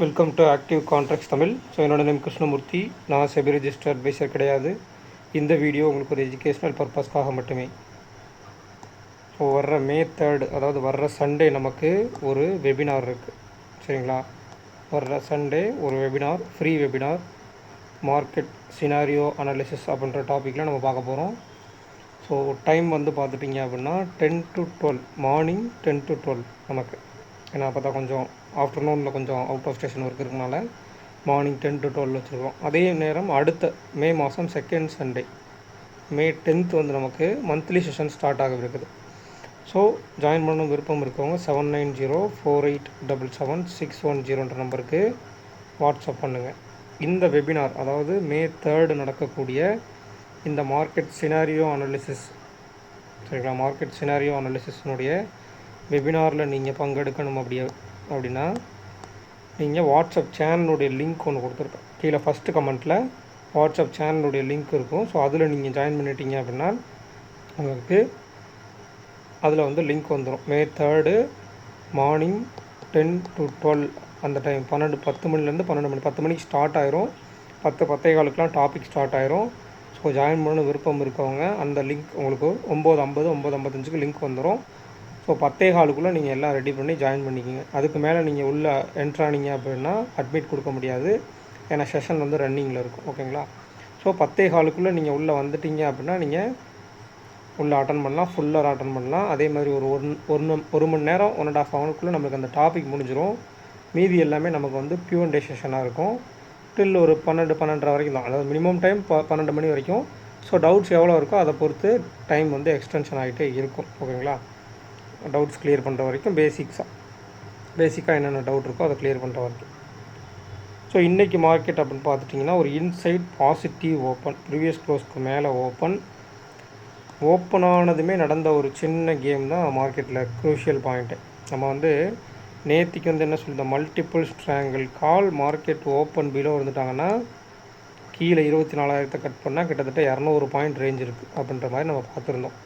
Welcome to active contracts Tamil. So என்னோட name Krishnamurthy. நான் SEBI register advisor கிடையாது. இந்த வீடியோ உங்களுக்கு ஒரு எஜுகேஷ்னல் பர்பஸ்க்காக மட்டுமே. ஸோ வர்ற மே 3, அதாவது வர்ற சண்டே நமக்கு ஒரு வெபினார் இருக்குது. சரிங்களா? வர்ற சண்டே ஒரு webinar, free webinar, market scenario analysis அப்படின்ற டாப்பிக்கில் நம்ம பார்க்க போகிறோம். ஸோ டைம் வந்து பார்த்துட்டிங்க அப்படின்னா 10 to 12, மார்னிங் 10 to 12 நமக்கு. ஏன்னா பார்த்தா கொஞ்சம் ஆஃப்டர்நூனில் கொஞ்சம் அவுட் ஆஃப் ஸ்டேஷன் ஒர்க் இருக்கனால மார்னிங் 10 to 12 வச்சுருக்கோம். அதே நேரம் அடுத்த மே மாதம் செகண்ட் சண்டே மே 10th வந்து நமக்கு மந்த்லி செஷன் ஸ்டார்ட் ஆக இருக்குது. ஸோ ஜாயின் பண்ணணும் விருப்பம் இருக்கவங்க 7904877610 நம்பருக்கு வாட்ஸ்அப் பண்ணுங்கள். இந்த வெபினார், அதாவது மே 3 நடக்கக்கூடிய இந்த மார்க்கெட் சினாரியோ அனாலிசிஸ், சரிங்களா, மார்க்கெட் சினாரியோ அனாலிசிஸ்னுடைய வெபினாரில் நீங்கள் பங்கெடுக்கணும் அப்படின்னா நீங்கள் வாட்ஸ்அப் சேனலுடைய லிங்க் ஒன்று கொடுத்துருக்கேன். கீழே ஃபஸ்ட்டு கமெண்ட்டில் வாட்ஸ்அப் சேனலுடைய லிங்க் இருக்கும். ஸோ அதில் நீங்கள் ஜாயின் பண்ணிட்டீங்க அப்படின்னா உங்களுக்கு அதில் வந்து லிங்க் வந்துடும். மே 3 மார்னிங் 10 to 12 அந்த டைம் 10 மணிலேருந்து 12 மணி, 10 மணிக்கு ஸ்டார்ட் ஆயிரும். 10:15 டாபிக் ஸ்டார்ட் ஆயிரும். ஸோ ஜாயின் பண்ணணும் விருப்பம் இருக்கவங்க அந்த லிங்க் உங்களுக்கு 9:50 9:55 லிங்க் வந்துடும். ஸோ 10:15 நீங்கள் எல்லாம் ரெடி பண்ணி ஜாயின் பண்ணிக்கிங்க. அதுக்கு மேலே நீங்கள் உள்ளே என்ட்ரானிங்க அப்படின்னா அட்மிட் கொடுக்க முடியாது. ஏன்னா செஷன் வந்து ரன்னிங்கில் இருக்கும். ஓகேங்களா? ஸோ 10:15 நீங்கள் உள்ளே வந்துட்டீங்க அப்படின்னா நீங்கள் உள்ளே அட்டன் பண்ணலாம், ஃபுல்லாக அட்டன் பண்ணலாம். அதே மாதிரி ஒரு மணி நேரம் 1.5 ஹவருக்குள்ளே நமக்கு அந்த டாபிக் முடிஞ்சிடும். மீதி எல்லாமே நமக்கு வந்து Q&A செஷனாக இருக்கும். டில் ஒரு 12-12:30 வரைக்கும் தான். அதாவது மினிமம் டைம் 12 மணி வரைக்கும். ஸோ டவுட்ஸ் எவ்வளோ இருக்கோ அதை பொறுத்து டைம் வந்து எக்ஸ்டென்ஷன் ஆகிட்டே இருக்கும். ஓகேங்களா? டவுட்ஸ் கிளியர் பண்ணுற வரைக்கும் பேசிக்காக என்னென்ன டவுட் இருக்கோ அதை கிளியர் பண்ணுற வரைக்கும். ஸோ இன்றைக்கி மார்க்கெட் அப்படின்னு பார்த்துட்டிங்கன்னா ஒரு இன்சைட் பாசிட்டிவ் ஓப்பன், ப்ரீவியஸ் க்ளோஸ்க்கு மேலே ஓப்பன் ஆனதுமே நடந்த ஒரு சின்ன கேம் தான் மார்க்கெட்டில் க்ரூஷியல் பாயிண்ட்டு. நம்ம வந்து நேற்றுக்கு வந்து என்ன சொல்லுது, மல்டிபிள் ஸ்ட்ராங்கிள் கால் மார்க்கெட் ஓப்பன் பிலோ இருந்துட்டாங்கன்னா கீழே 24,000 கட் பண்ணால் கிட்டத்தட்ட 200 பாயிண்ட் ரேஞ்ச் இருக்குது அப்படின்ற மாதிரி நம்ம பார்த்துருந்தோம்.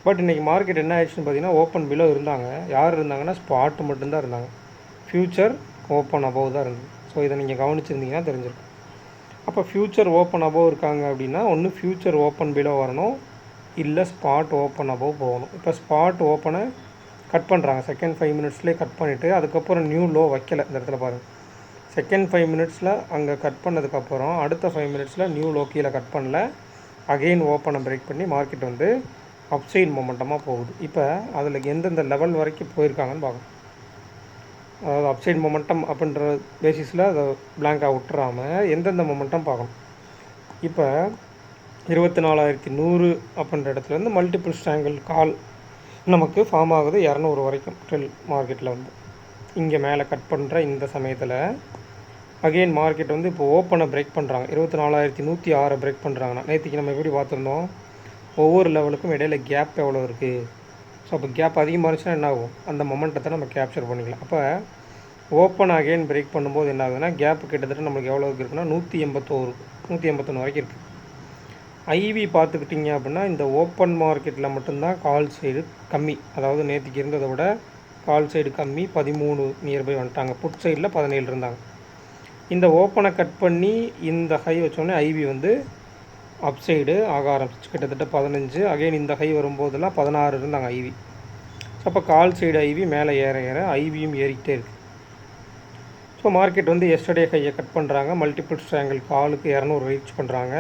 பட் இன்றைக்கி மார்க்கெட் என்ன ஆயிடுச்சுன்னு பார்த்தீங்கன்னா ஓப்பன் பிலோ இருந்தாங்க. யார் இருந்தாங்கன்னா ஸ்பாட் மட்டும்தான் இருந்தாங்க. ஃப்யூச்சர் ஓப்பன் அபவ் தான் இருந்தது. ஸோ இதை நீங்கள் கவனிச்சிருந்தீங்கன்னா தெரிஞ்சிருக்கும். அப்போ ஃப்யூச்சர் ஓப்பன் அபவ் இருக்காங்க அப்படின்னா ஒன்று ஃப்யூச்சர் ஓப்பன் பிலோ வரணும், இல்லை ஸ்பாட் ஓப்பன் அபவ் போகணும். இப்போ ஸ்பாட் ஓப்பனை கட் பண்ணுறாங்க. செகண்ட் 5 மினிட்ஸ்லேயே கட் பண்ணிவிட்டு அதுக்கப்புறம் நியூ லோ வைக்கலை. இந்த இடத்துல பாருங்கள், செகண்ட் 5 மினிட்ஸில் அங்கே கட் பண்ணதுக்கப்புறம் அடுத்த 5 மினிட்ஸில் நியூ லோ கீழே கட் பண்ணல. அகெயின் ஓப்பனை பிரேக் பண்ணி மார்க்கெட் வந்து அப்சைட் மொமெண்டமாக போகுது. இப்போ அதில் எந்தெந்த லெவல் வரைக்கும் போயிருக்காங்கன்னு பார்க்கணும். அதாவது அப்சைட் மொமெண்டம் அப்படின்ற பேசிஸில் அதை பிளாங்காக விட்டுறாமல் எந்தெந்த மொமெண்டம் பார்க்கணும். இப்போ 24,100 அப்படின்ற இடத்துலேருந்து மல்டிபிள் ஸ்ட்ராங்கிள் கால் நமக்கு ஃபார்ம் ஆகுது 200 வரைக்கும் ட்ரெல் மார்க்கெட்டில் வந்து. இங்கே மேலே கட் பண்ணுற இந்த சமயத்தில் அகெயின் மார்க்கெட் வந்து இப்போ ஓப்பனை பிரேக் பண்ணுறாங்க. 24,106 பிரேக் பண்ணுறாங்கன்னா நேற்றுக்கு நம்ம எப்படி பார்த்துருந்தோம், ஒவ்வொரு லெவலுக்கும் இடையில கேப் எவ்வளோ இருக்குது. ஸோ அப்போ கேப் அதிகமாக இருந்துச்சுன்னா என்ன ஆகும், அந்த மொமெண்டத்தை நம்ம கேப்சர் பண்ணிக்கலாம். அப்போ ஓப்பன் அகெயின் பிரேக் பண்ணும்போது என்ன ஆகுதுன்னா கேப் கிட்டத்தட்ட நம்மளுக்கு எவ்வளோ இருக்குன்னா 181 வரைக்கும் இருக்குது. ஐவி பார்த்துக்கிட்டிங்க அப்படின்னா இந்த ஓப்பன் மார்க்கெட்டில் மட்டும்தான் கால் சைடு கம்மி. அதாவது நேற்றுக்கு இருந்ததை விட கால் சைடு கம்மி, 13 நியர்பை வந்துட்டாங்க. புட் சைடில் 17 இருந்தாங்க. இந்த ஓப்பனை கட் பண்ணி இந்த ஹை வச்சோடனே ஐவி வந்து அப்சைடு ஆக ஆரம்பிச்சு கிட்டத்தட்ட 15. அகெயின் இந்த ஹை வரும்போதெல்லாம் 16 இருந்தாங்க ஐவி. ஸோ அப்போ கால் சைடு ஐவி மேலே ஏற ஐவியும் ஏறிக்கிட்டே இருக்குது. ஸோ மார்க்கெட் வந்து எஸ்டர்டே ஹையை கட் பண்ணுறாங்க. மல்டிபிள் ஸ்ட்ராங்கிள் காலுக்கு 200 ரீச் பண்ணுறாங்க.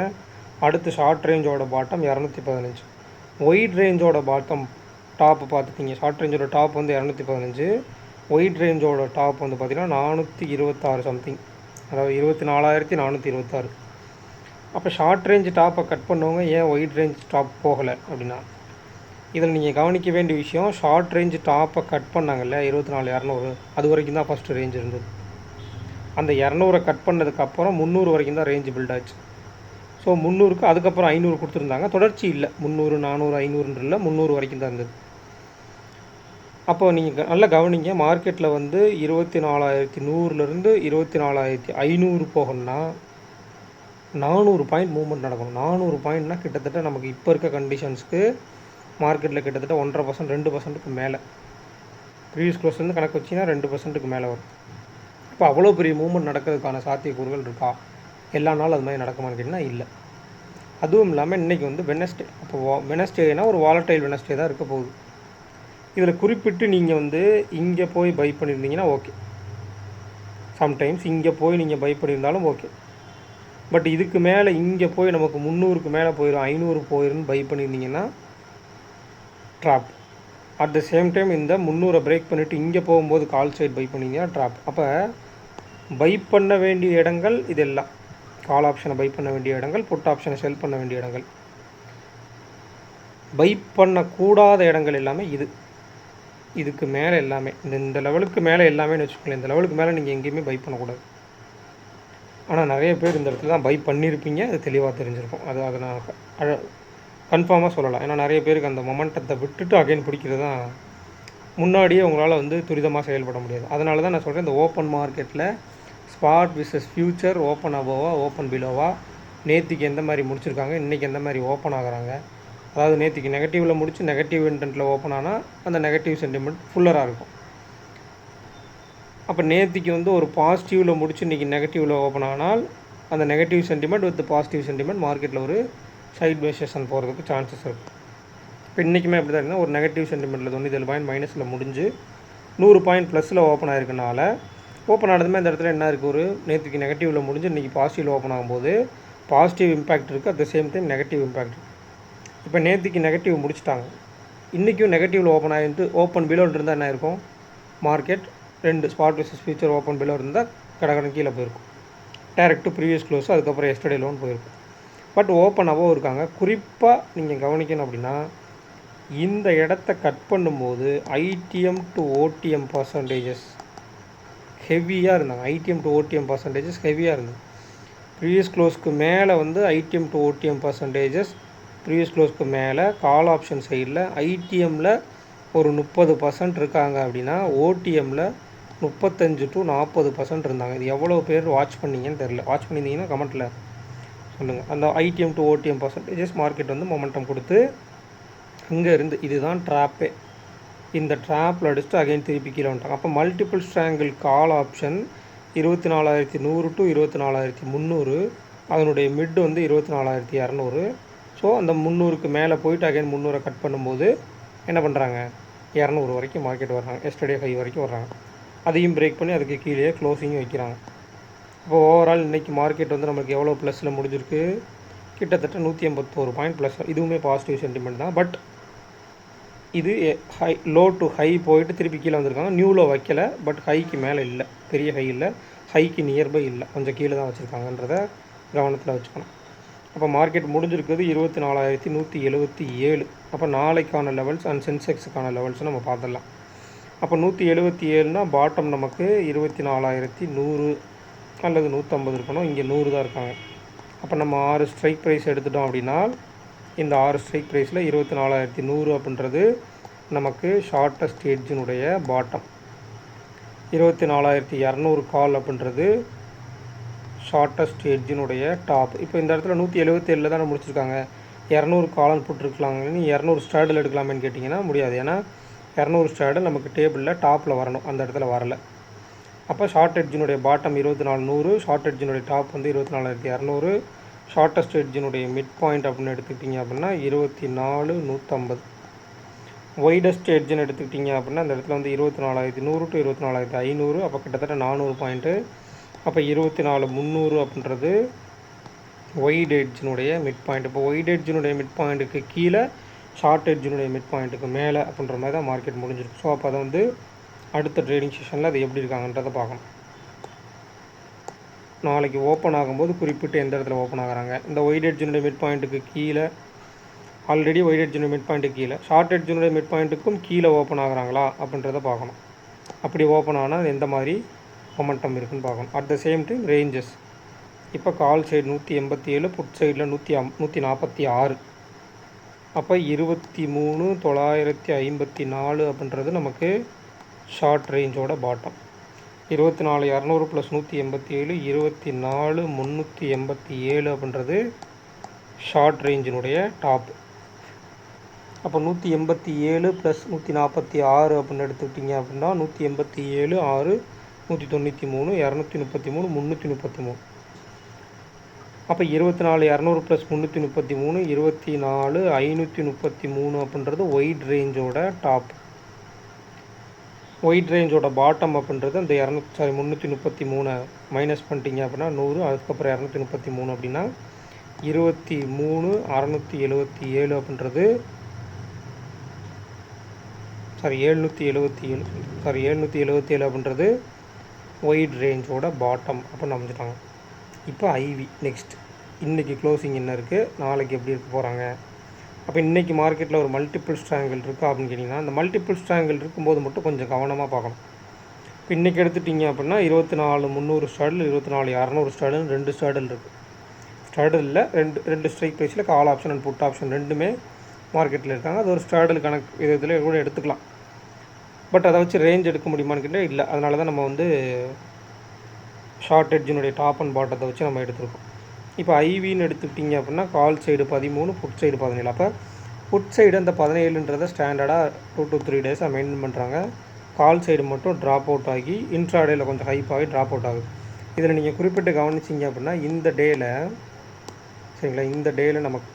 அடுத்து ஷார்ட் ரேஞ்சோட பாட்டம் 215. ஒயிட் ரேஞ்சோட பாட்டம் டாப் பார்த்துட்டிங்க. ஷார்ட் ரேஞ்சோட டாப் வந்து 215. ஒயிட் ரேஞ்சோட டாப் வந்து பார்த்திங்கன்னா 426 சம்திங், அதாவது 24,426. அப்போ ஷார்ட் ரேஞ்ச் டாப்பை கட் பண்ணவங்க ஏன் ஒயிட் ரேஞ்ச் டாப் போகலை அப்படின்னா, இதில் நீங்கள் கவனிக்க வேண்டிய விஷயம், ஷார்ட் ரேஞ்ச் டாப்பை கட் பண்ணாங்கல்ல 24,200, அது வரைக்கும் தான் ஃபஸ்ட்டு ரேஞ்ச் இருந்தது. அந்த 200 கட் பண்ணதுக்கப்புறம் 300 வரைக்கும் தான் ரேஞ்ச் பில்ட் ஆச்சு. ஸோ 300க்கு அதுக்கப்புறம் 500 கொடுத்துருந்தாங்க. தொடர்ச்சி இல்லை, 300 400 500 இல்லை, 300 வரைக்கும் தான் இருந்தது. அப்போ நீங்கள் நல்லா கவனிங்க, மார்க்கெட்டில் வந்து 24,100லேருந்து 24,500 போகணும்னா 400 பாயிண்ட் மூவ்மெண்ட் நடக்கணும். 400 பாயிண்ட்னால் கிட்டத்தட்ட நமக்கு இப்போ இருக்க கண்டிஷன்ஸ்க்கு மார்க்கெட்டில் கிட்டத்தட்ட 1.5% 2%க்கு மேலே. ப்ரீவியஸ் க்ளோஸ் வந்து கணக்கு வச்சிங்கன்னா 2%க்கு மேலே வரும். இப்போ இப்போ அவ்வளோ பெரிய மூவ்மெண்ட் நடக்கிறதுக்கான சாத்தியக்கூறுகள் இருக்கா? எல்லா நாளும் அது மாதிரி நடக்குமான்னு கேட்டிங்கன்னா இல்லை. அதுவும் இல்லாமல் இன்றைக்கி வந்து வெனஸ்டே. அப்போ வெனஸ்டேனா ஒரு வாலட்டைல் வெனஸ்டே தான் இருக்க போகுது. இதில் குறிப்பிட்டு நீங்கள் வந்து இங்கே போய் பை பண்ணியிருந்தீங்கன்னா ஓகே. சம்டைம்ஸ் இங்கே போய் நீங்கள் பை பண்ணியிருந்தாலும் ஓகே. பட் இதுக்கு மேலே இங்கே போய் நமக்கு 300க்கு மேலே போயிடும், 500 போயிடும்னு பை பண்ணியிருந்தீங்கன்னா drop. At the same time இந்த 300 பிரேக் பண்ணிவிட்டு இங்கே போகும்போது கால் சைட் பை பண்ணிங்கன்னா ட்ராப். அப்போ பை பண்ண வேண்டிய இடங்கள் இதெல்லாம். கால் ஆப்ஷனை பை பண்ண வேண்டிய இடங்கள், புட் ஆப்ஷனை செல் பண்ண வேண்டிய இடங்கள். பை பண்ணக்கூடாத இடங்கள் எல்லாமே இதுக்கு மேலே எல்லாமே இந்த லெவலுக்கு மேலே எல்லாமேன்னு வச்சுக்கோங்களேன். இந்த லெவலுக்கு மேலே நீங்கள் எங்கேயுமே பை பண்ணக்கூடாது. ஆனால் நிறைய பேர் இந்த இடத்துல தான் பை பண்ணியிருப்பீங்க, அது தெளிவாக தெரிஞ்சிருக்கும். அதை நான் கன்ஃபார்மாக சொல்லலாம். ஏன்னா நிறைய பேருக்கு அந்த மொமெண்டத்தை விட்டுட்டு அகைன் பிடிக்கிறது தான் முன்னாடியே உங்களால் வந்து துரிதமாக செயல்பட முடியாது. அதனால தான் நான் சொல்கிறேன், இந்த ஓப்பன் மார்க்கெட்டில் ஸ்பாட் விசஸ் ஃபியூச்சர், ஓப்பன் அபோவா ஓப்பன் பிலோவா, நேற்றுக்கு எந்த மாதிரி முடிச்சிருக்காங்க, இன்றைக்கி எந்த மாதிரி ஓப்பன் ஆகுறாங்க. அதாவது நேற்றுக்கு நெகட்டிவில் முடித்து நெகட்டிவ் இன்டென்ட்டில் ஓப்பன் ஆனால் அந்த நெகட்டிவ் சென்டிமெண்ட் ஃபுல்லராக இருக்கும். அப்போ நேற்றுக்கு வந்து ஒரு பாசிட்டிவில் முடிச்சு இன்றைக்கி நெகட்டிவில் ஓப்பன் ஆனால் அந்த negative sentiment with positive sentiment மார்க்கெட்டில் ஒரு சைட் பை செஷன் போகிறதுக்கு சான்சஸ் இருக்குது. இப்போ இன்றைக்குமே எப்படி தான் இருக்குன்னா, ஒரு நெகட்டிவ் சென்டிமெண்ட்டில் 97 பாயிண்ட் மைனஸில் முடிஞ்சு 100 பாயிண்ட் ப்ளஸில் ஓப்பன் ஆகிருக்கனால, ஓப்பன் ஆனதுமே இந்த இடத்துல என்ன இருக்குது, ஒரு நேற்றுக்கு நெகட்டிவில் முடிஞ்சு இன்றைக்கி பாசிட்டிவில் ஓப்பன் ஆகும்போது பாசிட்டிவ் இம்பேக்ட் இருக்குது, at the same time negative impact இருக்குது. இப்போ நேற்றுக்கு நெகட்டிவ் முடிச்சிட்டாங்க, இன்றைக்கும் நெகட்டிவில் ஓப்பன் ஆகிட்டு ஓப்பன் பிலோவில் இருந்தால் என்ன இருக்கும், market 2 spot versus future open below இருந்தால் கடகடன் கீழே போயிருக்கும். டேரக்ட் டு ப்ரீவியஸ் க்ளோஸ், அதுக்கப்புறம் எஸ்டர்டே லோன் போயிருக்கும். பட் ஓப்பன் அபோவ் இருக்காங்க. குறிப்பாக நீங்கள் கவனிக்கணும் அப்படின்னா, இந்த இடத்த கட் பண்ணும்போது ஐடிஎம் டு ஓடிஎம் பர்சன்டேஜஸ் ஹெவியாக இருந்தாங்க. ஐடிஎம் டு ஓடிஎம் பர்சன்டேஜஸ் ஹெவியாக இருந்தது. ப்ரீவியஸ் க்ளோஸ்க்கு மேலே வந்து ITM to OTM percentages, previous க்ளோஸ்க்கு மேலே கால் ஆப்ஷன் சைடில் ஐடிஎம்மில் ஒரு 30% இருக்காங்க அப்படின்னா, ஓடிஎம்மில் 35 to 40% இருந்தாங்க. இது எவ்வளோ பேர் வாட்ச் பண்ணிங்கன்னு தெரில. வாட்ச் பண்ணியிருந்தீங்கன்னா கமெண்ட்டில் சொல்லுங்கள். அந்த IDM to OTM percentages market வந்து மொமெண்டம் கொடுத்து இங்கே இருந்து இதுதான் ட்ராப்பே. இந்த ட்ராப்பில் அடிச்சுட்டு அகைன் திருப்பி கீழே வந்துட்டாங்க. அப்போ multiple strangle call option 24,100 to 24,300, அதனுடைய மிட் வந்து 24,200. ஸோ அந்த 300க்கு மேலே போயிட்டு அகைன் 300 கட் பண்ணும்போது என்ன பண்ணுறாங்க, 200 வரைக்கும் மார்க்கெட் வர்றாங்க, எஸ்டர்டே ஹை வரைக்கும் வர்றாங்க. அதையும் பிரேக் பண்ணி அதுக்கு கீழே க்ளோசிங்கும் வைக்கிறாங்க. இப்போ ஓவரால் இன்றைக்கி மார்க்கெட் வந்து நமக்கு எவ்வளோ ப்ளஸில் முடிஞ்சிருக்கு, கிட்டத்தட்ட 181 பாயிண்ட் ப்ளஸ். இதுவுமே பாசிட்டிவ் சென்டிமெண்ட் தான். பட் இது ஹை, லோ டு ஹை போயிட்டு திருப்பி கீழே வந்திருக்காங்க. நியூவில் வைக்கலை, பட் ஹைக்கு மேலே இல்லை, பெரிய ஹை இல்லை, ஹைக்கு நியர்பை இல்லை, கொஞ்சம் கீழே தான் வச்சுருக்காங்கன்றத கவனத்தில் வச்சுக்கணும். அப்போ மார்க்கெட் முடிஞ்சிருக்குது 24,177. அப்போ நாளைக்கான லெவல்ஸ் அண்ட் சென்செக்ஸுக்கான லெவல்ஸ் நம்ம பார்த்துடலாம். அப்போ 177னா பாட்டம் நமக்கு 24,100 அல்லது 150 இருக்கணும். இங்கே 100 தான் இருக்காங்க. அப்போ நம்ம 6 ஸ்ட்ரைக் ப்ரைஸ் எடுத்துட்டோம் அப்படின்னா, இந்த 6 ஸ்ட்ரைக் ப்ரைஸில் 24,100 அப்படின்றது நமக்கு ஷார்ட்டஸ்ட் எட்ஜினுடைய பாட்டம். 24,200 கால் அப்படின்றது ஷார்ட்டஸ்ட் எட்ஜினுடைய டாப். இப்போ இந்த இடத்துல 177 தானே முடிச்சிருக்காங்க. 200 காலன் போட்டுருக்கலாங்கன்னு 200 ஸ்ட்ராடில் எடுக்கலாமேன்னு கேட்டிங்கன்னா முடியாது. ஏன்னா 200 ஸ்ட்ராடில் நமக்கு டேபிளில் டாப்பில் வரணும், அந்த இடத்துல வரலை. அப்போ ஷார்ட் எட்ஜினுடைய பாட்டம் 24,100, ஷார்ட் எட்ஜினுடைய டாப் வந்து 24,200, ஷார்ட்டஸ்ட் எட்ஜினுடைய மிட் பாயிண்ட் அப்படின்னு எடுத்துக்கிட்டிங்க அப்படின்னா 24,150. வைடஸ்ட் எட்ஜின்னு எடுத்துக்கிட்டிங்க அப்படின்னா அந்த இடத்துல வந்து 24,100 to 24,500. அப்போ கிட்டத்தட்ட 400 பாயிண்ட்டு. அப்போ 24,300 அப்படின்றது ஒயிட் எட்ஜினுடைய மிட் பாயிண்ட். இப்போ ஒயிட் எட்ஜினுடைய மிட் பாயிண்ட்டுக்கு கீழே ஷார்ட் எட்ஜினுடைய மிட் பாயிண்ட்டுக்கு மேலே அப்படின்ற மாதிரி தான் மார்க்கெட் முடிஞ்சிருக்கு. ஸோ அப்போ அதை வந்து அடுத்த ட்ரேடிங் செஷனில் அது எப்படி இருக்காங்கன்றதை பார்க்கணும். நாளைக்கு ஓப்பன் ஆகும்போது குறிப்பிட்டு எந்த இடத்துல ஓப்பன் ஆகிறாங்க, இந்த ஒயிட் எட்ஜினுடைய மிட் பாயிண்ட்டுக்கு கீழே, ஆல்ரெடி ஒயிட் எட்ஜினுடைய மிட் பாயிண்ட்டுக்கு கீழே, ஷார்ட் எட்ஜினுடைய மிட் பாயிண்ட்டுக்கும் கீழே ஓப்பன் ஆகுறாங்களா அப்படின்றத பார்க்கணும். அப்படி ஓப்பன் ஆனால் எந்த மாதிரி மொமெண்டம் இருக்குன்னு பார்க்கணும். At the same time ranges. இப்போ கால் சைடு 187, புட் சைடில் 146. அப்போ 23,954 அப்படின்றது நமக்கு ஷார்ட் ரேஞ்சோட பாட்டம். 24,200 + 187 24,387 அப்படின்றது ஷார்ட் ரேஞ்சினுடைய டாப். அப்போ 187 + 146 அப்படின்னு எடுத்துக்கிட்டிங்க அப்படின்னா 187, 6, 193, 233, 333. அப்போ 24 200 + 333 24 533 அப்படின்றது ஒயிட் ரேஞ்சோட டாப். ஒயிட் ரேஞ்சோட பாட்டம் அப்படின்றது அந்த 333 மைனஸ் பண்ணிட்டீங்க அப்படின்னா 100, அதுக்கப்புறம் 233 அப்படின்னா 23 677 அப்படின்றது 777 அப்படின்றது ஒயிட் ரேஞ்சோட பாட்டம் அப்படின்னு அமைஞ்சிட்டாங்க. இப்போ ஐவி நெக்ஸ்ட் இன்றைக்கி க்ளோசிங் என்ன இருக்குது, நாளைக்கு எப்படி இருக்க போகிறாங்க. அப்போ இன்றைக்கி மார்க்கெட்டில் ஒரு மல்டிபிள் ஸ்ட்ராங்கிள் இருக்குது அப்படின்னு கேட்டிங்கன்னா, அந்த மல்டிபிள் ஸ்ட்ராங்கிள் இருக்கும்போது மட்டும் கொஞ்சம் கவனமாக பார்க்கணும். இப்போ இன்றைக்கி எடுத்துட்டிங்க அப்படின்னா 24 300 ஸ்டாடில் 24 200 ஸ்டாடில் 2 ஸ்டாடில் இருக்குது. ஸ்டாடில் ரெண்டு ஸ்ட்ரைக் ப்ரைஸில் call option and put option ரெண்டுமே மார்க்கெட்டில் இருக்காங்க. அது ஒரு ஸ்டாடில் கணக்கு இதில் கூட எடுத்துக்கலாம். பட் அதை வச்சு ரேஞ்ச் எடுக்க முடியுமான்னு கேட்டால் இல்லை. அதனால தான் நம்ம வந்து ஷார்ட் எட்ஜினுடைய டாப் அண்ட் பாட்டத்தை வச்சு நம்ம எடுத்துருக்கோம். இப்போ ஐவின்னு எடுத்துக்கிட்டிங்க அப்படின்னா கால் சைடு 13, புட் சைடு 17. அப்போ புட் சைடு அந்த 17ன்றதை ஸ்டாண்டர்டாக 2 to 3 டேஸாக மெயின்டைன் பண்ணுறாங்க. கால் சைடு மட்டும் ட்ராப் அவுட் ஆகி இன்ட்ராடேயில் கொஞ்சம் ஹைப் ஆகி ட்ராப் அவுட் ஆகுது. இதில் நீங்கள் குறிப்பிட்டு கவனிச்சிங்க அப்படின்னா இந்த டேயில் சரிங்களா, இந்த டேயில் நமக்கு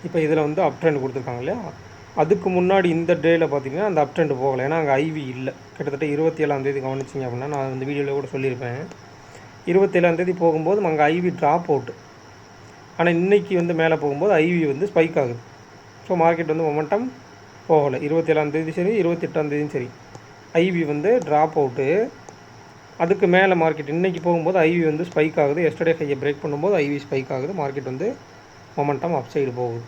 இப்போ இதில் வந்து அப் ட்ரெண்ட் கொடுத்துருக்காங்க இல்லையா, அதுக்கு முன்னாடி இந்த டேயில் பார்த்திங்கன்னா அந்த அப் ட்ரெண்ட் போகலை. ஏன்னா அங்கே ஐவி இல்லை. கிட்டத்தட்ட 27ஆம் தேதி கவனிச்சிங்க அப்படின்னா நான் இந்த வீடியோவில் கூட சொல்லியிருப்பேன். 27ஆம் தேதி போகும்போது அங்கே ஐவி ட்ராப் அவுட்டு. ஆனால் இன்றைக்கி வந்து மேலே போகும்போது ஐவி வந்து ஸ்பைக் ஆகுது. ஸோ மார்க்கெட் வந்து மொமெண்டம் போகலை. 27ஆம் தேதி சரி 28ஆம் தேதியும் சரி ஐவி வந்து ட்ராப் அவுட்டு. அதுக்கு மேலே மார்க்கெட் இன்றைக்கி போகும்போது ஐவி வந்து ஸ்பைக் ஆகுது. எஸ்டர்டே ஹையை பிரேக் பண்ணும்போது ஐவி ஸ்பைக் ஆகுது. மார்க்கெட் வந்து மொமெண்டம் அப் சைடு போகுது.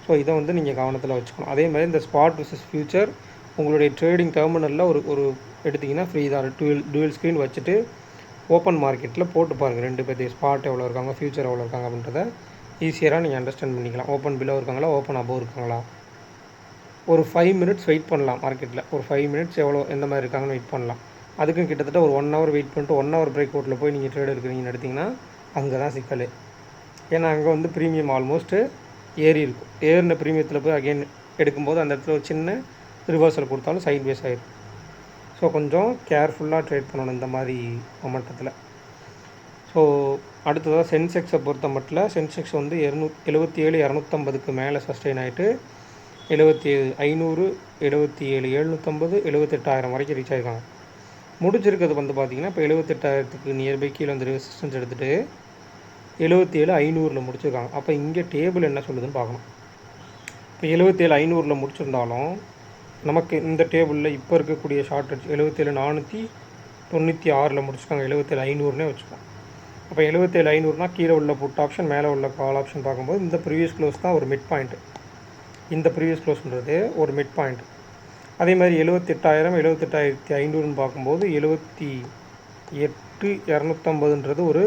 ஸோ இதை வந்து நீங்கள் கவனத்தில் வச்சுக்கணும். அதே மாதிரி இந்த ஸ்பாட் விசஸ் ஃபியூச்சர் உங்களுடைய ட்ரேடிங் டெர்மினலில் ஒரு எடுத்திங்கன்னா ஃப்ரீ தான். டுவெல் ஸ்க்ரீன் வச்சுட்டு ஓப்பன் மார்க்கெட்டில் போட்டு பாருங்கள். 2 பேர்த்து ஸ்பாட் எவ்வளோ இருக்காங்க, ஃபியூச்சர் எவ்வளோ இருக்காங்க அப்படின்றத ஈஸியராக நீங்கள் அண்டர்ஸ்டாண்ட் பண்ணிக்கலாம். ஓப்பன் பிலோ இருக்காங்களா, ஓப்பன் அபோவ் இருக்காங்களா. ஒரு 5 மினிட்ஸ் வெயிட் பண்ணலாம் மார்க்கெட்டில். ஒரு 5 மினிட்ஸ் எவ்வளோ எந்த மாதிரி இருக்காங்கன்னு வெயிட் பண்ணலாம். அதுக்கும் கிட்டத்தட்ட ஒரு 1 ஹவர் வெயிட் பண்ணிட்டு 1 ஹவர் பிரேக் அவுட்டில் போய் நீங்கள் ட்ரேட் எடுக்கிறீங்கன்னு எடுத்திங்கன்னா அங்கே தான் சிக்கல். ஏன்னா அங்கே வந்து ப்ரீமியம் ஆல்மோஸ்ட்டு ஏறி இருக்கும். ஏறின ப்ரீமியத்தில் போய் அகெயின் எடுக்கும்போது அந்த இடத்துல ஒரு சின்ன ரிவர்சல் கொடுத்தாலும் சைட் வேஸ் ஆகிடும். ஸோ கொஞ்சம் கேர்ஃபுல்லாக ட்ரேட் பண்ணணும் இந்த மாதிரி மொமெண்டத்தில். ஸோ அடுத்ததாக சென்செக்ஸை பொறுத்த மட்டும் சென்செக்ஸ் வந்து 77 250க்கு மேலே சஸ்டெயின் ஆகிட்டு 77 500 77 750 78,000 வரைக்கும் ரீச் ஆகிருக்காங்க. முடிச்சிருக்கிறது வந்து பார்த்திங்கன்னா இப்போ 78,000க்கு நியர்பை கீழே வந்து ரெசிஸ்டன்ஸ் எடுத்துகிட்டு 77 500 முடிச்சிருக்காங்க. அப்போ இங்கே டேபிள் என்ன சொல்லுதுன்னு பார்க்கணும். இப்போ 77 500 முடிச்சிருந்தாலும் நமக்கு இந்த டேபிளில் இப்போ இருக்கக்கூடிய ஷார்ட் எட்ஜ் 77 496 முடிச்சிருக்காங்க. 77 500னே வச்சுக்கோம். அப்போ 77 500னா கீழே உள்ள புட் ஆப்ஷன் மேலே உள்ள கால் ஆப்ஷன் பார்க்கும்போது இந்த ப்ரீவியஸ் க்ளோஸ் தான் ஒரு மிட் பாயிண்ட்டு. இந்த ப்ரீவியஸ் க்ளோஸ்ன்றது ஒரு மிட் பாயிண்ட். அதே மாதிரி 78,000 78,500ன்னு பார்க்கும்போது 78 250ன்றது ஒரு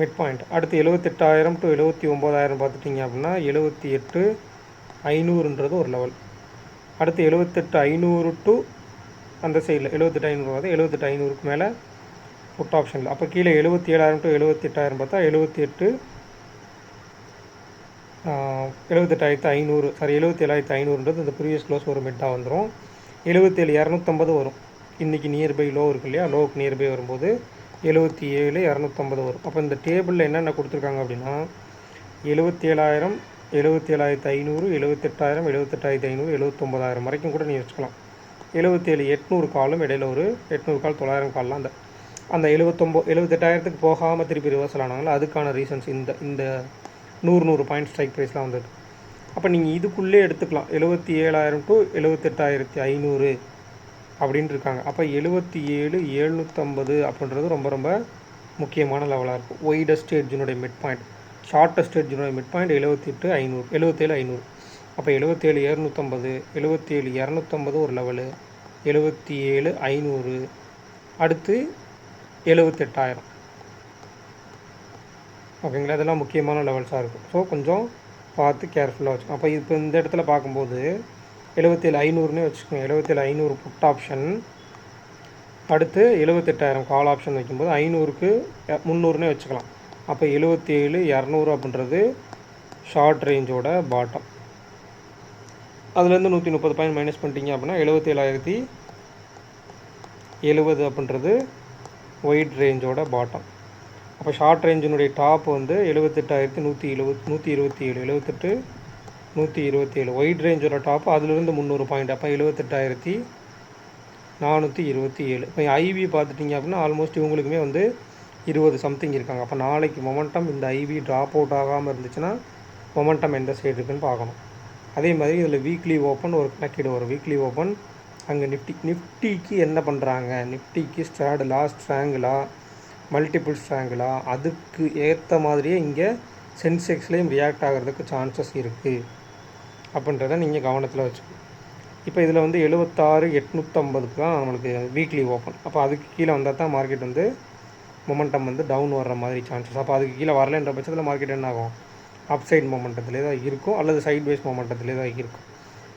மிட் பாயிண்ட். அடுத்து 78,000 to 79,000 பார்த்துட்டிங்க அப்படின்னா 78 500ன்றது ஒரு லெவல். அடுத்து 78 500 to அந்த சைடில் 78 500 78 500க்கு மேலே புட் ஆப்ஷனில். அப்போ கீழே 77,000 to 78,000 பார்த்தா 77,500 77,500ன்றது இந்த ப்ரீவியஸ் க்ளோஸ் ஒரு மிட்டாக வந்துடும். 77 250 வரும். இன்றைக்கி நியர்பை லோ இருக்கு இல்லையா, லோவுக்கு நியர்பை வரும்போது 77 250 வரும். அப்போ இந்த டேபிளில் என்னென்ன கொடுத்துருக்காங்க அப்படின்னா 77,000 77,500 78,000 78,500 79,000 வரைக்கும் கூட நீங்கள் வச்சுக்கலாம். 77 800 காலும் இடையில ஒரு 800 கால் 900 கால்லாம் அந்த 78,000க்கு போகாமல் திருப்பி ரிவர்சல் ஆனாங்களா அதுக்கான ரீசன்ஸ் இந்த 100 பாயிண்ட் ஸ்ட்ரைக் ப்ரைஸ்லாம் வந்தது. அப்போ நீங்கள் இதுக்குள்ளே எடுத்துக்கலாம். 77,000 to 78,500 அப்படின்னு இருக்காங்க. அப்போ 77 750 அப்படின்றது ரொம்ப ரொம்ப முக்கியமான லெவலாக இருக்கும். ஒய்டஸ்ட் எட்ஜினுடைய மிட் பாயிண்ட், ஷார்ட்டஸ்ட் எட்ஜினுடைய மிட் பாயிண்ட் 77,500. அப்போ 77 750 77 250 ஒரு லெவலு, 77 500, அடுத்து 78,000. ஓகேங்களா, இதெல்லாம் முக்கியமான லெவல்ஸாக இருக்கும். ஸோ கொஞ்சம் பார்த்து கேர்ஃபுல்லாக வச்சுக்கோங்க. அப்போ இப்போ இந்த இடத்துல பார்க்கும்போது 77 500னே வச்சுக்கோங்க. 77 500 புட் ஆப்ஷன், அடுத்து 78,000 கால் ஆப்ஷன் வைக்கும்போது 500க்கு 300னே வச்சுக்கலாம். அப்போ 77 200 அப்படின்றது ஷார்ட் ரேஞ்சோட பாட்டம். அதுலேருந்து 130 பாயிண்ட் மைனஸ் பண்ணிட்டீங்க அப்படின்னா 77,070 அப்படின்றது ஒயிட் ரேஞ்சோட பாட்டம். அப்போ ஷார்ட் ரேஞ்சினுடைய டாப் வந்து 78,127 127 ஒயிட் ரேஞ்சோட டாப் அதுலேருந்து 300 பாயிண்ட். அப்போ 78,427. இப்போ ஐவி பார்த்துட்டிங்க அப்படின்னா ஆல்மோஸ்ட் இவங்களுக்குமே வந்து 20 சம்திங் இருக்காங்க. அப்போ நாளைக்கு மொமெண்டம் இந்த ஐவி ட்ராப் அவுட் ஆகாமல் இருந்துச்சுன்னா மொமெண்டம் எந்த சைடு இருக்குதுன்னு பார்க்கணும். அதே மாதிரி இதில் வீக்லி ஓப்பன் ஒரு கணக்கீடு வரும். வீக்லி ஓப்பன் அங்கே நிஃப்டிக்கு என்ன பண்ணுறாங்க, நிஃப்டிக்கு லாஸ்ட் ஸ்ட்ராங்கிளா மல்டிபிள் ஸ்ட்ராங்கிளா அதுக்கு ஏற்ற மாதிரியே இங்கே சென்செக்ஸ்லேயும் ரியாக்ட் ஆகிறதுக்கு சான்சஸ் இருக்குது அப்படின்றத நீங்கள் கவனத்தில் வச்சுக்கணும். இப்போ இதில் வந்து 76,850 தான் நம்மளுக்கு வீக்லி ஓப்பன். அப்போ அதுக்கு கீழே வந்தால் தான் மார்க்கெட் வந்து மொமெண்டம் வந்து டவுன் வர்ற மாதிரி சான்சஸ். அப்போ அதுக்கு கீழே வரலன்ற பட்சத்தில் மார்க்கெட் என்ன ஆகும், அப்சைட் மொமெண்டத்திலே தான் இருக்கும் அல்லது சைட் வைஸ் மொமெண்டத்திலே தான் இருக்கும்.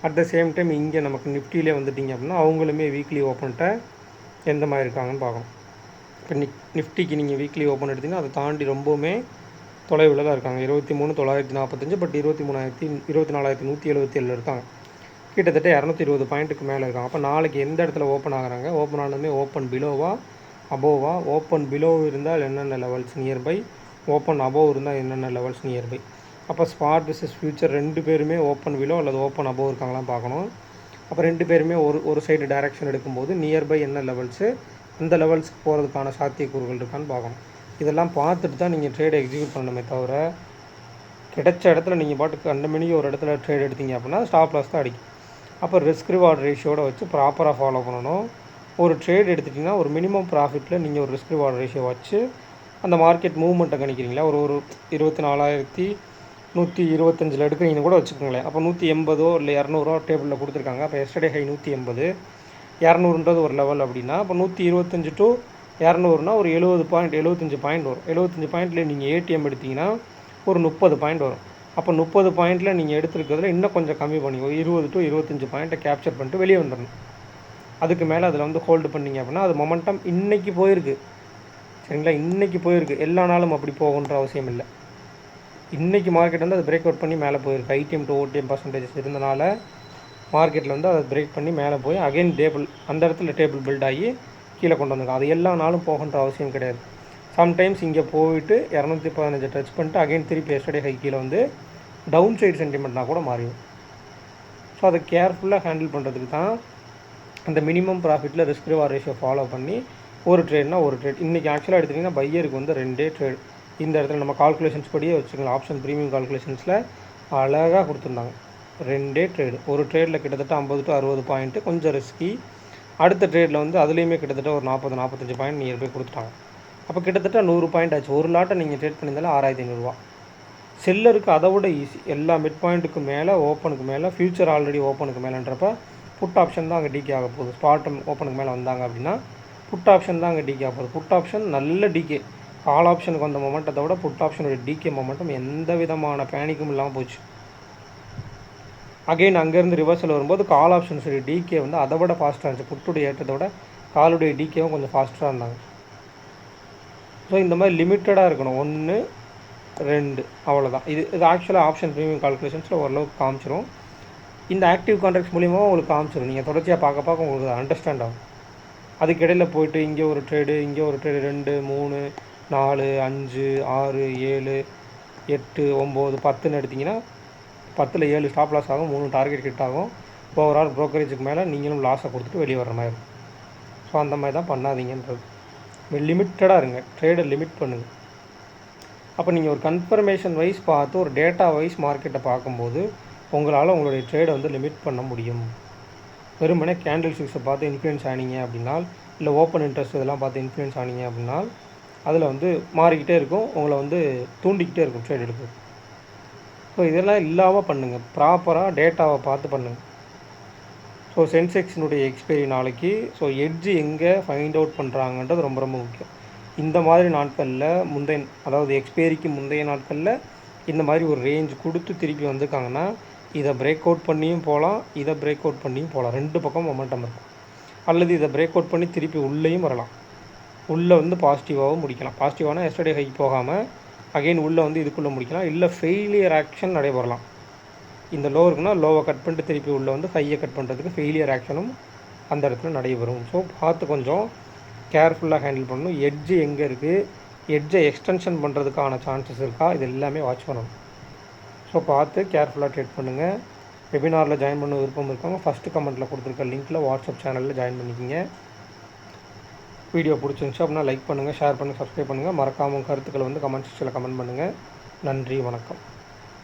அட் த சேம் டைம் இங்கே நமக்கு நிஃப்டியிலே வந்துட்டிங்க அப்படின்னா அவங்களுமே வீக்லி ஓப்பன்கிட்ட எந்த மாதிரி இருக்காங்கன்னு பார்க்கணும். இப்போ நிஃப்டிக்கு நீங்கள் வீக்லி ஓப்பன் எடுத்திங்கன்னா அதை தாண்டி ரொம்பவுமே தொலைவில் தான் இருக்காங்க. 23,945 பட் 24,177 இருக்காங்க. கிட்டத்தட்ட 220 பாயிண்ட்டுக்கு மேலே இருக்காங்க. அப்போ நாளைக்கு எந்த இடத்துல ஓப்பன் ஆகிறாங்க, ஓப்பன் ஆனதுமே ஓப்பன் பிலோவா அபோவா, ஓப்பன் பிலோ இருந்தால் என்னென்ன லெவல்ஸ் நியர்பை, ஓப்பன் அபோவ் இருந்தால் என்னென்ன லெவல்ஸ் நியர்பை. அப்போ ஸ்பாட் விசஸ் ஃபியூச்சர் ரெண்டு பேருமே ஓப்பன் பிலோ அல்லது ஓப்பன் அபோவ் இருக்காங்களாம் பார்க்கணும். அப்போ ரெண்டு பேருமே ஒரு சைடு டைரக்ஷன் எடுக்கும்போது நியர்பை என்ன லெவல்ஸு அந்த லெவல்ஸுக்கு போகிறதுக்கான சாத்தியக்கூறுகள் இருக்கான்னு பார்க்கணும். இதெல்லாம் பார்த்துட்டு தான் நீங்கள் ட்ரேடை எக்ஸிக்யூட் பண்ணணுமே தவிர கிடைச்ச இடத்துல நீங்கள் பாட்டுக்கு 2 மணிக்கு ஒரு இடத்துல ட்ரேட் எடுத்தீங்க அப்படின்னா ஸ்டாப் லாஸ் தான் அடிக்கும். அப்போ ரிஸ்க் ரிவார்ட் ரேஷியோட வச்சு ப்ராப்பராக ஃபாலோ பண்ணணும். ஒரு ட்ரேட் எடுத்துட்டிங்கன்னா ஒரு மினிமம் ப்ராஃபிட்டில் நீங்கள் ஒரு ரிஸ்க் ரிவார்ட் ரேஷியோ வச்சு அந்த மார்க்கெட் மூவ்மெண்ட்டை கணிக்கிறீங்களா, ஒரு 24,125 எடுக்கிறீங்கன்னு கூட வச்சுக்கோங்களேன். அப்போ 180 இல்லை 200 டேபிளில் கொடுத்துருக்காங்க. அப்போ எஸ்டர்டே ஹை 180, 200ன்றது ஒரு லெவல் அப்படின்னா அப்போ 125 to 200னா ஒரு 70 பாயிண்ட் 75 பாயிண்ட் வரும். 75 பாயிண்ட்டில் நீங்கள் ஏடிஎம் எடுத்திங்கன்னா ஒரு 30 பாயிண்ட் வரும். அப்போ 30 பாயிண்ட்டில் நீங்கள் எடுத்துருக்கிறதுல இன்னும் கொஞ்சம் கம்மி பண்ணி 20 to 25 பாயிண்ட்டை கேப்சர் பண்ணிட்டு வெளியே வந்துடணும். அதுக்கு மேலே அதில் வந்து ஹோல்டு பண்ணிங்க அப்படின்னா அது மொமெண்டம் இன்றைக்கி போயிருக்கு, சரிங்களா, இன்றைக்கி போயிருக்கு. எல்லா நாளும் அப்படி போகுன்ற அவசியம் இல்லை. இன்றைக்கி மார்க்கெட் வந்து அது பிரேக் அவுட் பண்ணி மேலே போயிருக்கு. ஐடிஎம் டு ஓடிஎம் பர்சன்டேஜஸ் இருந்தனால மார்க்கெட்டில் வந்து அதை பிரேக் பண்ணி மேலே போய் அகைன் டேபிள் அந்த இடத்துல டேபிள் பில்ட் ஆகி கீழே கொண்டு வந்துருக்கோம். அது எல்லா நாளும் போகுன்ற அவசியம் கிடையாது. சம்டைம்ஸ் இங்கே போயிட்டு 215 டச் பண்ணிட்டு அகைன் திருப்பி எஸ்டர்டே ஹை கீழே வந்து டவுன் சைடு சென்டிமெண்ட்னா கூட மாறிடும். ஸோ அதை கேர்ஃபுல்லாக ஹேண்டில் பண்ணுறதுக்கு தான் அந்த மினிமம் ப்ராஃபிட்டில் ரிஸ்க் ரிவார்ட் ரேஷியோ ஃபாலோ பண்ணி ஒரு ட்ரேட்னா ஒரு ட்ரேட். இன்றைக்கி ஆக்சுவலாக எடுத்திங்கன்னா பையருக்கு வந்து 2 ட்ரேட் இந்த இடத்துல நம்ம கால்குலேஷன்ஸ் படியே வச்சுக்கலாம். ஆப்ஷன் ப்ரீமியம் கால்குலேஷன்ஸில் அழகாக கொடுத்துருந்தாங்க. 2 ட்ரேடு, ஒரு ட்ரேடில் கிட்டத்தட்ட 50 to 60 பாயிண்ட்டு கொஞ்சம் ரிஸ்கி. அடுத்த ட்ரேடில் வந்து அதுலேயுமே கிட்டத்தட்ட ஒரு 40-45 பாயிண்ட் நியர்பை கொடுத்துட்டாங்க. அப்போ கிட்டத்தட்ட 100 பாயிண்ட் ஆச்சு. ஒரு லாட்டை நீங்கள் ட்ரேட் பண்ணியிருந்தாலும் 6,500 செல்லருக்கு அதை விட ஈஸி. எல்லா மிட் பாயிண்ட்டுக்கு மேலே ஓப்பனுக்கு மேலே ஃபியூச்சர் ஆல்ரெடி ஓப்பனுக்கு மேலேன்றப்ப புட் ஆப்ஷன் தான் அங்கே டிகே ஆக போகுது. ஸ்பாட் ஓப்பனுக்கு மேலே வந்தாங்க அப்படின்னா புட் ஆப்ஷன் தான் அங்கே டிகே ஆக போகுது. புட் ஆப்ஷன் நல்ல டிகே. கால் ஆப்ஷனுக்கு வந்த மொமெண்ட்டத்தை விட புட் ஆப்ஷனுடைய டிகே மொமெண்டம் எந்த விதமான பேனிக்கும் இல்லாமல் போச்சு. அகெயின் அங்கேருந்து ரிவர்ஸில் வரும்போது கால் ஆப்ஷன்ஸுடைய டிகே வந்து அதை விட ஃபாஸ்ட்டாக இருந்துச்சு. புட்டுடைய ஏற்றத்தை விட காலுடைய டிகேவும் கொஞ்சம் ஃபாஸ்ட்டாக இருந்தாங்க. ஸோ இந்த மாதிரி லிமிட்டடாக இருக்கணும். 1 2 அவ்வளோதான். இது ஆக்சுவலாக ஆப்ஷன் ப்ரீமியம் கால்குலேஷன்ஸில் ஓரளவுக்கு காமிச்சிரும். இந்த ஆக்டிவ் கான்ட்ராக்ட்ஸ் மூலியமாக உங்களுக்கு காமிச்சிடும். நீங்கள் தொடர்ச்சியாக பார்க்க உங்களுக்கு அண்டர்ஸ்டாண்ட் ஆகும். அதுக்கிடையில் போய்ட்டு இங்கே ஒரு ட்ரேடு இங்கே ஒரு ட்ரேடு 2 3 4 5 6 7 8 9 10ன்னு எடுத்திங்கன்னா 10ல் 7 ஸ்டாப் லாஸ் ஆகும், 3 டார்கெட் ஹிட் ஆகும். ஓவரால் ப்ரோக்கரேஜுக்கு மேலே நீங்களும் லாஸை கொடுத்துட்டு வெளியே வர மாதிரி இருக்கும். ஸோ அந்த மாதிரி தான் பண்ணாதீங்கன்றது. லிமிட்டடாக இருங்க, ட்ரேடை லிமிட் பண்ணுங்கள். அப்போ நீங்கள் ஒரு கன்ஃபர்மேஷன் வைஸ் பார்த்து ஒரு டேட்டா வைஸ் மார்க்கெட்டை பார்க்கும்போது உங்களால் உங்களுடைய ட்ரேடை வந்து லிமிட் பண்ண முடியும். வெறுமனே கேண்டில் ஸ்டிக்ஸை பார்த்து இன்ஃப்ளூயன்ஸ் ஆனீங்க அப்படின்னா, இல்லை ஓப்பன் இன்ட்ரெஸ்ட் இதெல்லாம் பார்த்து இன்ஃப்ளூயன்ஸ் ஆனீங்க அப்படின்னா அதில் வந்து மாறிக்கிட்டே இருக்கும், உங்களை வந்து தூண்டிக்கிட்டே இருக்கும் ட்ரேட் எடுக்கிறது. ஸோ இதெல்லாம் இல்லாமல் பண்ணுங்கள், ப்ராப்பராக டேட்டாவை பார்த்து பண்ணுங்கள். ஸோ சென்செக்ஸினுடைய எக்ஸ்பைரி நாளைக்கு. ஸோ எட்ஜ் எங்கே ஃபைண்ட் அவுட் பண்ணுறாங்கன்றது ரொம்ப ரொம்ப முக்கியம். இந்த மாதிரி நாட்களில் அதாவது எக்ஸ்பைரிக்கு முந்தைய நாட்களில் இந்த மாதிரி ஒரு ரேஞ்ச் கொடுத்து திருப்பி வந்துருக்காங்கன்னா இதை பிரேக் அவுட் பண்ணியும் போகலாம், இதை பிரேக் அவுட் பண்ணியும் போகலாம். 2 பக்கம் மொமெண்டம் இருக்கும். அல்லது இதை பிரேக் அவுட் பண்ணி திருப்பி உள்ளேயும் வரலாம். உள்ளே வந்து பாசிட்டிவாகவும் முடிக்கலாம். பாசிட்டிவானா எஸ்டர்டே ஹை போகாமல் அகெயின் உள்ளே வந்து இதுக்குள்ளே முடிக்கலாம். இல்லை ஃபெயிலியர் ஆக்ஷன் நடைபெறலாம். இந்த லோ இருக்குன்னா லோவை கட் பண்ணிட்டு திருப்பி உள்ளே வந்து ஹையை கட் பண்ணுறதுக்கு ஃபெயிலியர் ஆக்ஷனும் அந்த இடத்துல நடைபெறும். ஸோ பார்த்து கொஞ்சம் கேர்ஃபுல்லாக ஹேண்டில் பண்ணணும். எட்ஜு எங்கே இருக்குது, எட்ஜை எக்ஸ்டென்ஷன் பண்ணுறதுக்கான சான்சஸ் இருக்கா, இது எல்லாமே வாட்ச் பண்ணணும். ஸோ பார்த்து கேர்ஃபுல்லாக ட்ரேட் பண்ணுங்கள். வெபினாரில் ஜாயின் பண்ண விருப்பம் இருக்கவங்க ஃபஸ்ட்டு கமெண்ட்டில் கொடுத்துருக்க லிங்க்கில் வாட்ஸ்அப் சேனலில் ஜாயின் பண்ணிக்கிங்க. வீடியோ பிடிச்சிருந்துச்சு அப்படின்னா லைக் பண்ணுங்கள், ஷேர் பண்ணுங்கள், சப்ஸ்கிரைப் பண்ணுங்கள். மறக்காமல் கருத்துக்களை வந்து கமெண்ட் செக்ஷனில் கமெண்ட் பண்ணுங்கள். நன்றி, வணக்கம்.